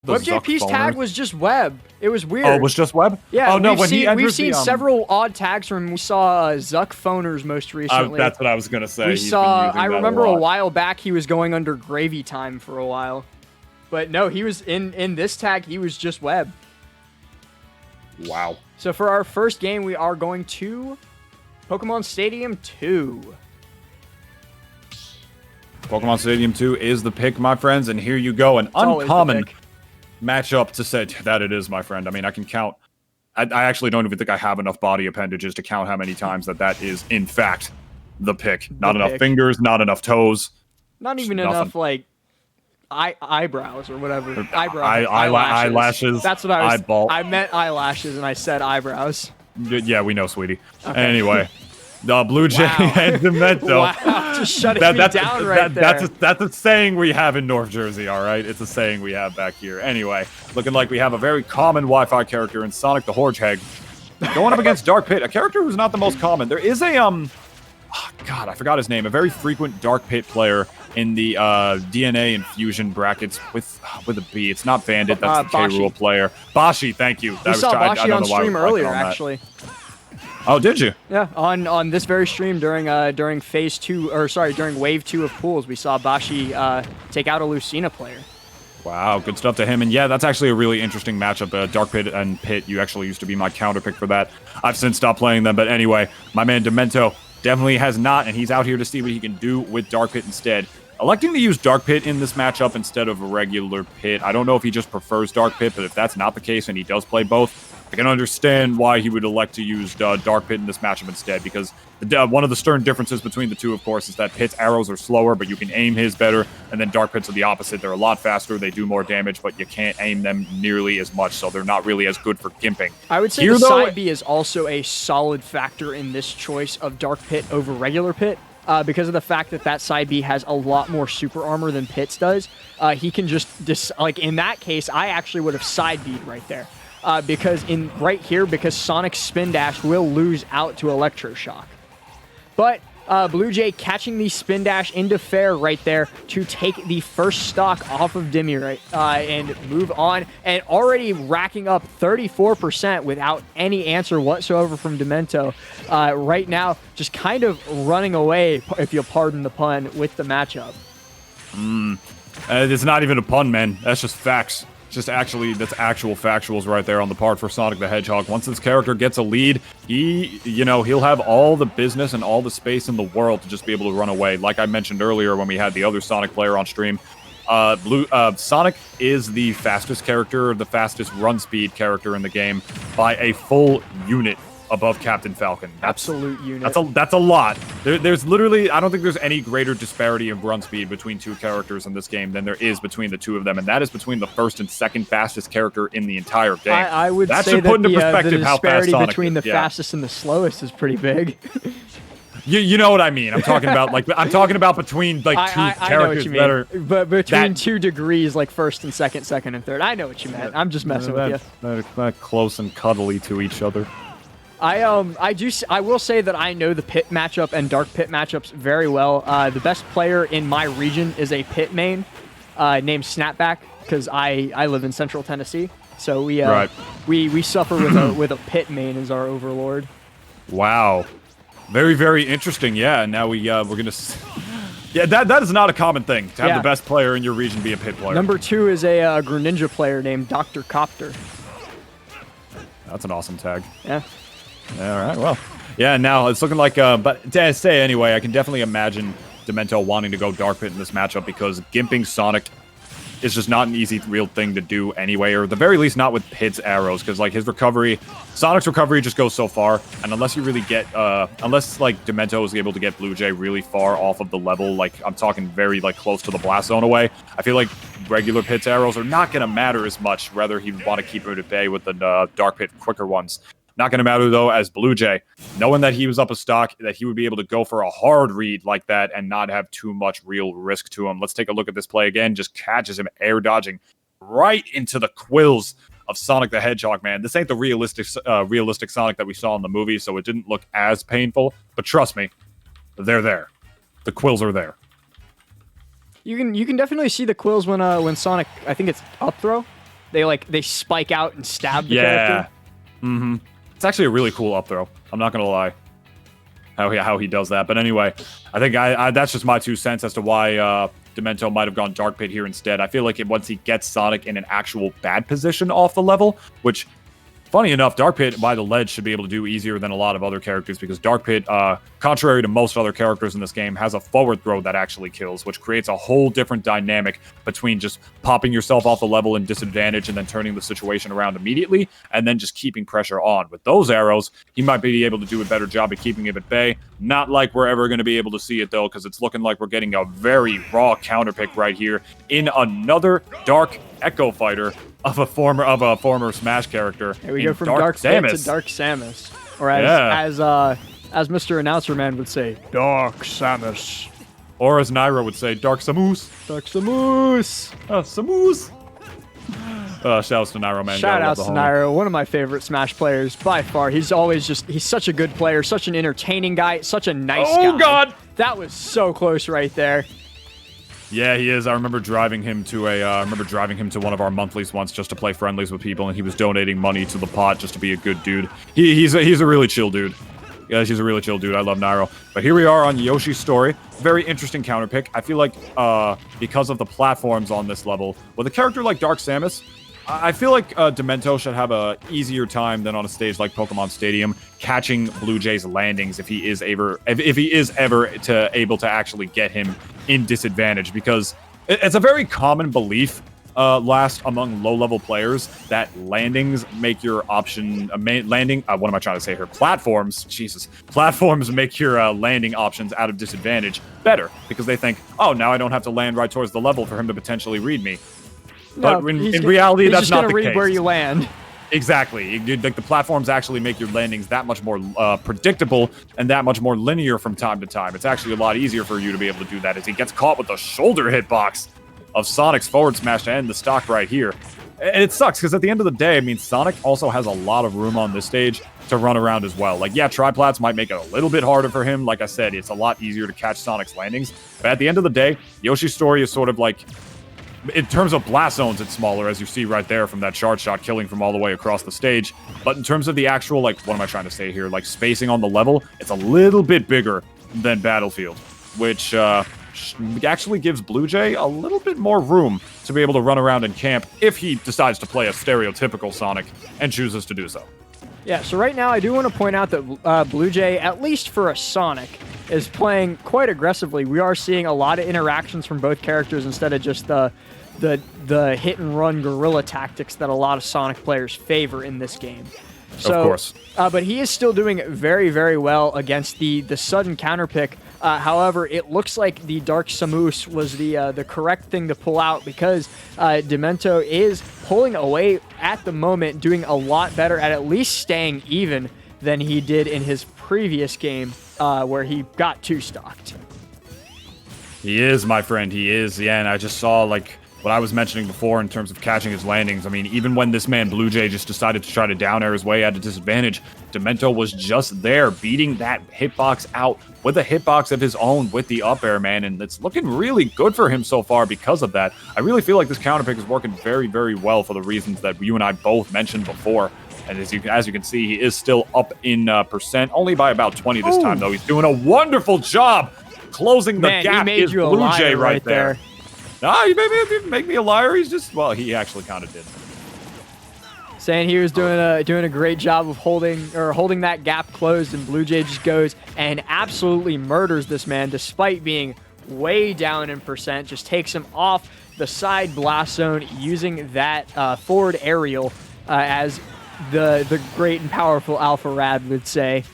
WebJP's tag was just web. It was weird. Oh, it was just web? Yeah. Oh no, we've seen several odd tags from him. We saw Zuck Phoners most recently. That's what I was gonna say. We saw. I remember a while back he was going under Gravy Time for a while, but no, he was in this tag. He was just web. Wow. So for our first game, we are going to Pokemon Stadium 2. Pokemon Stadium 2 is the pick, my friends, and here you go. An uncommon matchup to say that it is, my friend. I mean, I can count. I actually don't even think I have enough body appendages to count how many times that is, in fact, the pick. Not enough fingers, not enough toes. Not even enough, like, eyebrows or whatever. Eyelashes. That's what I was. I meant eyelashes, and I said eyebrows. Yeah, we know, sweetie. Okay. Anyway. BlueJay and Dimento. Wow, just shutting me down right there. That's a saying we have in North Jersey, all right? It's a saying we have back here. Anyway, looking like we have a very common Wi-Fi character in Sonic the Hedgehog going up against Dark Pit, a character who's not the most common. There is a, God, I forgot his name, a very frequent Dark Pit player in the DNA infusion brackets with a B. It's not Bandit, that's the K-Rule player. Bashi, thank you. We saw Bashi on stream earlier, actually. Oh, did you? Yeah, on this very stream during phase 2, or sorry, during wave 2 of pools, we saw Bashi take out a Lucina player. Wow, good stuff to him. And yeah, that's actually a really interesting matchup. Dark Pit and Pit, you actually used to be my counter pick for that. I've since stopped playing them, but anyway, my man Dimento definitely has not, and he's out here to see what he can do with Dark Pit instead. Electing to use Dark Pit in this matchup instead of a regular Pit. I don't know if he just prefers Dark Pit, but if that's not the case and he does play both, I can understand why he would elect to use Dark Pit in this matchup instead, because one of the stern differences between the two, of course, is that Pit's arrows are slower, but you can aim his better, and then Dark Pit's are the opposite. They're a lot faster, they do more damage, but you can't aim them nearly as much, so they're not really as good for gimping. I would say the side B is also a solid factor in this choice of Dark Pit over regular Pit. Because of the fact that side B has a lot more super armor than Pit's does. He can just, like, in that case, I actually would have side B'd right there. Because because Sonic's Spin Dash will lose out to Electroshock. But BlueJay catching the Spin Dash into fair right there to take the first stock off of Dimmy and move on, and already racking up 34% without any answer whatsoever from Dimento. Right now, just kind of running away, if you'll pardon the pun, with the matchup. It's not even a pun, man. That's just facts. That's actual factuals right there on the part for Sonic the Hedgehog. Once this character gets a lead, he'll have all the business and all the space in the world to just be able to run away. Like I mentioned earlier when we had the other Sonic player on stream, Sonic is the fastest character, the fastest run speed character in the game by a full unit above Captain Falcon. Absolute unit. That's a lot. There's literally, I don't think there's any greater disparity of run speed between two characters in this game than there is between the two of them, and that is between the first and second fastest character in the entire game. I would say should put into perspective the how fast Sonic between the fastest and the slowest is pretty big. You know what I mean? I'm talking about between two characters that are. But between 2 degrees, like first and second and third. I know what you meant. I'm just messing with you. They're that close and cuddly to each other. I will say that I know the Pit matchup and Dark Pit matchups very well. The best player in my region is a Pit main named Snapback, because I live in Central Tennessee, so we suffer with a Pit main as our overlord. Wow, very, very interesting. Yeah, now we're gonna. Yeah, that is not a common thing to have the best player in your region be a Pit player. Number 2 is a Greninja player named Dr. Copter. That's an awesome tag. Yeah. All right, well, yeah, now it's looking like, but to say anyway, I can definitely imagine Dimento wanting to go Dark Pit in this matchup, because gimping Sonic is just not an easy real thing to do anyway, or at the very least not with Pit's arrows, because like Sonic's recovery just goes so far, and unless you really get, unless like Dimento is able to get BlueJay really far off of the level, like I'm talking very like close to the blast zone away, I feel like regular Pit's arrows are not going to matter as much, rather he'd want to keep it at bay with the Dark Pit quicker ones. Not going to matter, though, as BlueJay, knowing that he was up a stock, that he would be able to go for a hard read like that and not have too much real risk to him. Let's take a look at this play again. Just catches him air dodging right into the quills of Sonic the Hedgehog, man. This ain't the realistic Sonic that we saw in the movie, so it didn't look as painful. But trust me, they're there. The quills are there. You can definitely see the quills when Sonic, I think it's up throw. they spike out and stab the Yeah. character. Mm-hmm. It's actually a really cool up throw. I'm not gonna lie. How he does that. But anyway, I think that's just my 2 cents as to why Dimento might have gone Dark Pit here instead. I feel like once he gets Sonic in an actual bad position off the level, which, funny enough, Dark Pit by the ledge should be able to do easier than a lot of other characters because Dark Pit, contrary to most other characters in this game, has a forward throw that actually kills, which creates a whole different dynamic between just popping yourself off the level in disadvantage and then turning the situation around immediately, and then just keeping pressure on. With those arrows, he might be able to do a better job at keeping it at bay. Not like we're ever going to be able to see it, though, because it's looking like we're getting a very raw counterpick right here in another Dark Echo Fighter of a former Smash character. Here we go from Dark Samus to Dark Samus, or as Mr. Announcer Man would say, Dark Samus, or as Nairo would say, Dark Samus. Dark Samus. Samus. Shout outs to Nairo, man. Shout outs to Nairo, one of my favorite Smash players by far. He's such a good player, such an entertaining guy, such a nice guy. Oh God, that was so close right there. Yeah, he is. I remember driving him to one of our monthlies once just to play friendlies with people, and he was donating money to the pot just to be a good dude. He's a really chill dude. Yeah, he's a really chill dude. I love Nairo. But here we are on Yoshi's story. Very interesting counter pick. I feel like because of the platforms on this level, with a character like Dark Samus, I feel like Dimento should have a easier time than on a stage like Pokemon Stadium catching BlueJay's landings if he is ever able to actually get him in disadvantage, because it's a very common belief among low-level players that landings make your option what am I trying to say here? Platforms make your landing options out of disadvantage better, because they think, oh, now I don't have to land right towards the level for him to potentially read me. But No, in reality, that's not the case. He's just gonna read where you land. Exactly. Like, the platforms actually make your landings that much more predictable and that much more linear from time to time. It's actually a lot easier for you to be able to do that as he gets caught with the shoulder hitbox of Sonic's forward smash to end the stock right here. And it sucks, because at the end of the day, I mean, Sonic also has a lot of room on this stage to run around as well. Like, yeah, triplats might make it a little bit harder for him. Like I said, it's a lot easier to catch Sonic's landings. But at the end of the day, Yoshi's story is sort of like, in terms of blast zones, it's smaller, as you see right there from that shard shot killing from all the way across the stage. But in terms of the actual, like, what am I trying to say here? Like, spacing on the level, it's a little bit bigger than Battlefield, which actually gives BlueJay a little bit more room to be able to run around and camp if he decides to play a stereotypical Sonic and chooses to do so. Yeah, so right now I do want to point out that BlueJay, at least for a Sonic, is playing quite aggressively. We are seeing a lot of interactions from both characters instead of just the hit-and-run guerrilla tactics that a lot of Sonic players favor in this game. So, of course. But he is still doing very, very well against the sudden counter pick. However, it looks like the Dark Samus was the correct thing to pull out, because Dimento is pulling away at the moment, doing a lot better at least staying even than he did in his previous game where he got two-stocked. He is, my friend. He is. Yeah, and I just saw, like, what I was mentioning before in terms of catching his landings. I mean, even when this man BlueJay just decided to try to down air his way at a disadvantage, Dimento was just there beating that hitbox out with a hitbox of his own with the up air, man, and it's looking really good for him so far because of that. I really feel like this counter pick is working very, very well for the reasons that you and I both mentioned before. And as you can see, he is still up in percent, only by about 20 this time, though. He's doing a wonderful job closing the gap. He made you a liar right there. Nah, you make me a liar. He's just, well, he actually kind of did. Saying he was doing a great job of holding that gap closed, and BlueJay just goes and absolutely murders this man despite being way down in percent. Just takes him off the side blast zone using that forward aerial as the great and powerful Alpha Rad would say.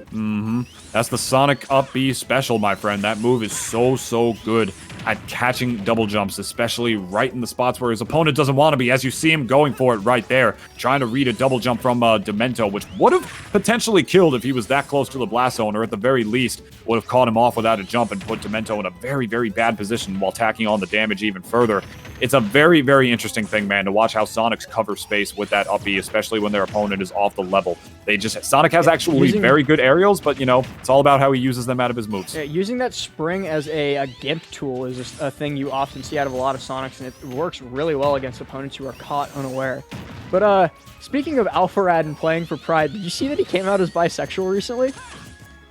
Mm-hmm. That's the Sonic Up B special, my friend. That move is so good at catching double jumps, especially right in the spots where his opponent doesn't want to be, as you see him going for it right there, trying to read a double jump from Dimento, which would have potentially killed if he was that close to the blast zone, or at the very least would have caught him off without a jump and put Dimento in a very, very bad position while tacking on the damage even further. it's a very, very interesting thing, man, to watch how Sonic's cover space with that up B, especially when their opponent is off the level. Sonic has actually very good aerials, but, you know, it's all about how he uses them out of his moves. Yeah, using that spring as a gimp tool is just a thing you often see out of a lot of Sonics, and it works really well against opponents who are caught unaware. But speaking of Alpharad and playing for Pride, did you see that he came out as bisexual recently?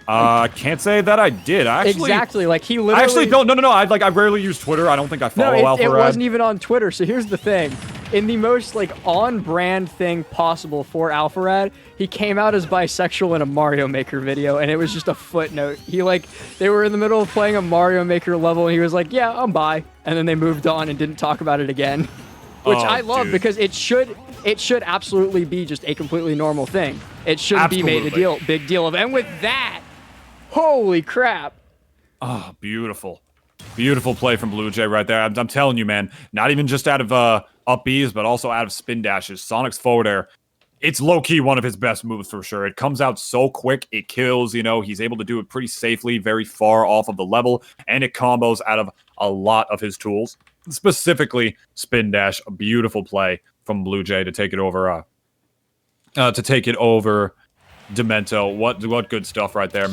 I can't say that I did. Exactly, like he literally... I actually don't. No. I rarely use Twitter. I don't think I follow Alpharad. It wasn't even on Twitter. So here's the thing: in the most like on-brand thing possible for Alpharad, he came out as bisexual in a Mario Maker video, and it was just a footnote. They were in the middle of playing a Mario Maker level, and he was like, "Yeah, I'm bi," and then they moved on and didn't talk about it again, which I love because it should absolutely be just a completely normal thing. It shouldn't be made a big deal of. And with that. Holy crap. Oh, beautiful. Beautiful play from BlueJay right there. I'm telling you, man, not even just out of up Bs, but also out of spin dashes. Sonic's forward air, it's low-key one of his best moves for sure. It comes out so quick, it kills, you know, he's able to do it pretty safely, very far off of the level, and it combos out of a lot of his tools. Specifically, spin dash, a beautiful play from BlueJay to take it over, Demento. What good stuff right there.